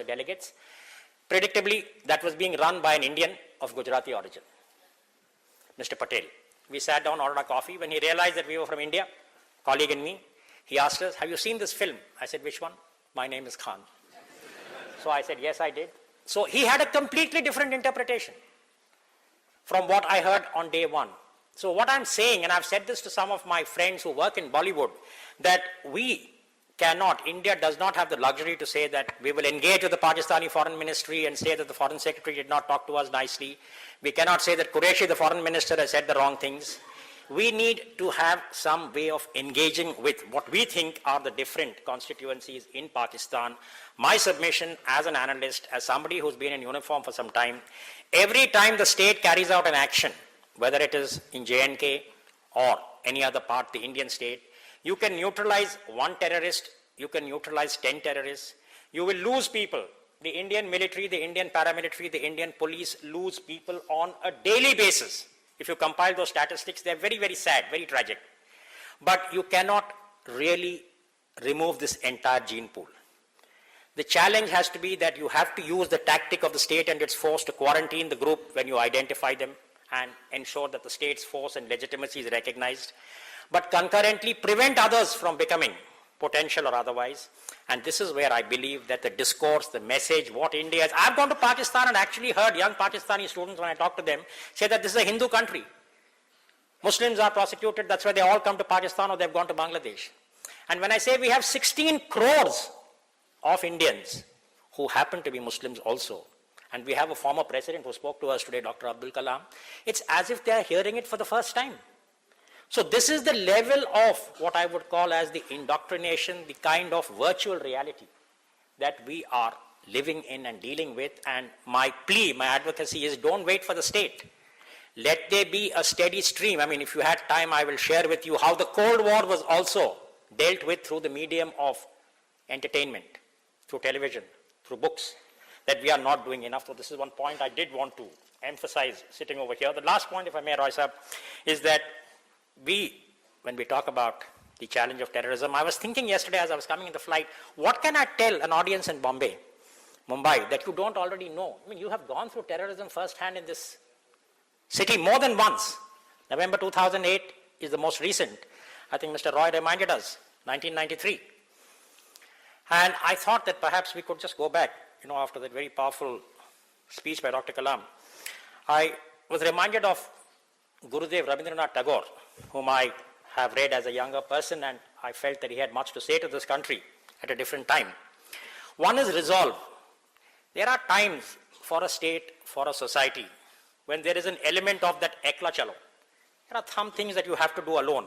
the delegates. Predictably, that was being run by an Indian of Gujarati origin, Mr. Patel. We sat down, ordered a coffee. When he realized that we were from India, colleague and me, he asked us, have you seen this film? I said, which one? My name is Khan. So I said, yes, I did. So he had a completely different interpretation from what I heard on day one. So what I'm saying, and I've said this to some of my friends who work in Bollywood, that we cannot, India does not have the luxury to say that we will engage with the Pakistani foreign ministry and say that the foreign secretary did not talk to us nicely. We cannot say that Qureshi, the foreign minister, has said the wrong things. We need to have some way of engaging with what we think are the different constituencies in Pakistan. My submission as an analyst, as somebody who's been in uniform for some time, every time the state carries out an action, whether it is in J&K or any other part, the Indian state, you can neutralize one terrorist, you can neutralize 10 terrorists, you will lose people. The Indian military, the Indian paramilitary, the Indian police lose people on a daily basis. If you compile those statistics, they're very, very sad, very tragic. But you cannot really remove this entire gene pool. The challenge has to be that you have to use the tactic of the state and its force to quarantine the group when you identify them and ensure that the state's force and legitimacy is recognized, but concurrently prevent others from becoming potential or otherwise. And this is where I believe that the discourse, the message, what India is. I've gone to Pakistan and actually heard young Pakistani students, when I talk to them, say that this is a Hindu country. Muslims are prosecuted, that's why they all come to Pakistan or they've gone to Bangladesh. And when I say we have 16 crores of Indians who happen to be Muslims also, and we have a former president who spoke to us today, Dr. Abdul Kalam, it's as if they are hearing it for the first time. So this is the level of what I would call as the indoctrination, the kind of virtual reality that we are living in and dealing with. And my plea, my advocacy is don't wait for the state. Let there be a steady stream. I mean, if you had time, I will share with you how the Cold War was also dealt with through the medium of entertainment, through television, through books, that we are not doing enough. So this is one point I did want to emphasize sitting over here. The last point, if I may, Roy Saab, is that when we talk about the challenge of terrorism, I was thinking yesterday as I was coming in the flight, what can I tell an audience in Mumbai, that you don't already know? I mean, you have gone through terrorism firsthand in this city more than once. November 2008 is the most recent. I think Mr. Roy reminded us, 1993. And I thought that perhaps we could just go back, after that very powerful speech by Dr. Kalam. I was reminded of Gurudev Rabindranath Tagore, whom I have read as a younger person, and I felt that he had much to say to this country at a different time. One is resolve. There are times for a state, for a society, when there is an element of that ekla chalo. There are some things that you have to do alone.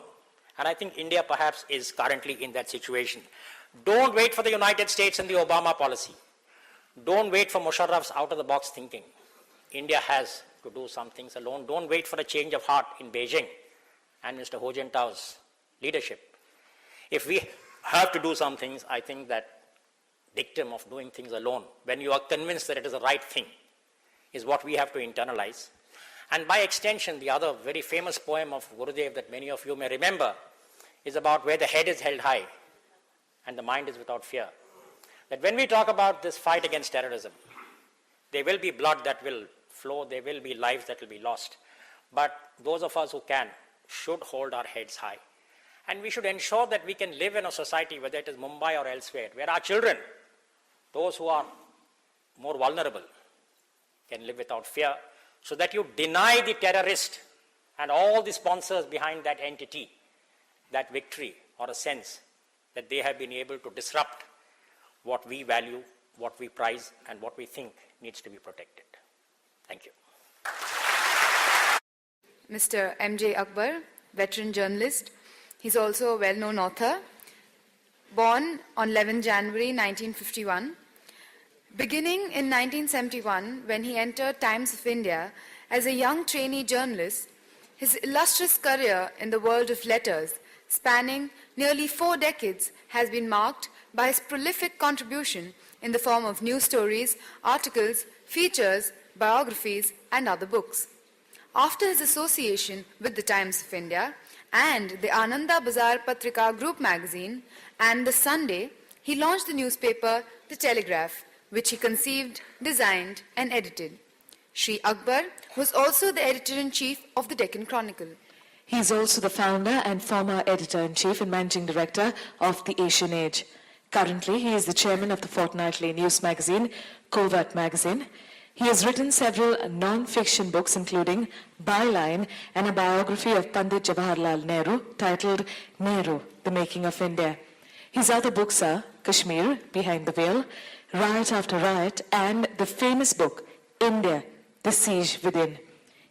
And I think India perhaps is currently in that situation. Don't wait for the United States and the Obama policy. Don't wait for Musharraf's out-of-the-box thinking. India has to do some things alone. Don't wait for a change of heart in Beijing and Mr. Hu Jintao's leadership. If we have to do some things, I think that dictum of doing things alone, when you are convinced that it is the right thing, is what we have to internalize. And by extension, the other very famous poem of Gurudev that many of you may remember is about where the head is held high and the mind is without fear. That when we talk about this fight against terrorism, there will be blood that will flow, there will be lives that will be lost. But those of us who can should hold our heads high. And we should ensure that we can live in a society, whether it is Mumbai or elsewhere, where our children, those who are more vulnerable, can live without fear, so that you deny the terrorist and all the sponsors behind that entity that victory or a sense that they have been able to disrupt what we value, what we prize, and what we think needs to be protected. Thank you. Mr. M.J. Akbar, veteran journalist. He's also a well-known author. Born on 11 January 1951. Beginning in 1971, when he entered Times of India as a young trainee journalist, his illustrious career in the world of letters, spanning nearly 4 decades, has been marked by his prolific contribution in the form of news stories, articles, features, biographies, and other books. After his association with the Times of India and the Ananda Bazar Patrika Group magazine and The Sunday, he launched the newspaper The Telegraph, which he conceived, designed, and edited. Shri Akbar was also the editor-in-chief of the Deccan Chronicle. He is also the founder and former editor-in-chief and managing director of the Asian Age. Currently, he is the chairman of the fortnightly news magazine, Covert Magazine. He has written several non-fiction books, including Byline and a biography of Pandit Jawaharlal Nehru titled Nehru, The Making of India. His other books are Kashmir, Behind the Veil, Riot After Riot, and the famous book, India, The Siege Within.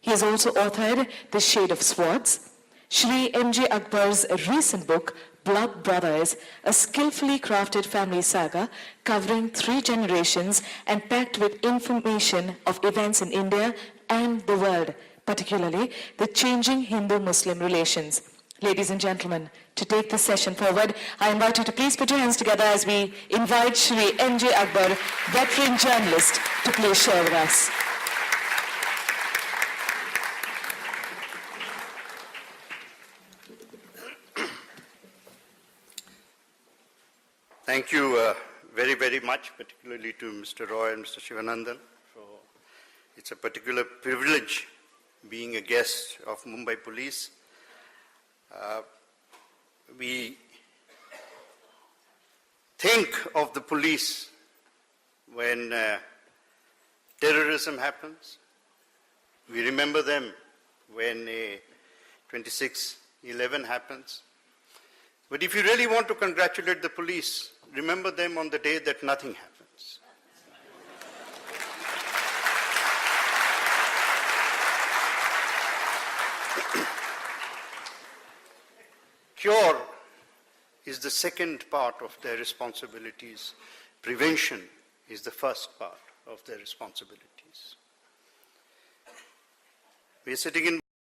He has also authored The Shade of Swords. Shri M.J. Akbar's recent book, Blood Brothers, a skillfully crafted family saga covering 3 generations and packed with information of events in India and the world, particularly the changing Hindu-Muslim relations. Ladies and gentlemen, to take this session forward, I invite you to please put your hands together as we invite Shri M.J. Akbar, veteran journalist, to please share with us. Thank you very, very much, particularly to Mr. Roy and Mr. Shivanandan. It's a particular privilege being a guest of Mumbai Police. We think of the police when terrorism happens. We remember them when 26/11 happens. But if you really want to congratulate the police, remember them on the day that nothing happens. Cure is the second part of their responsibilities. Prevention is the first part of their responsibilities. We are sitting in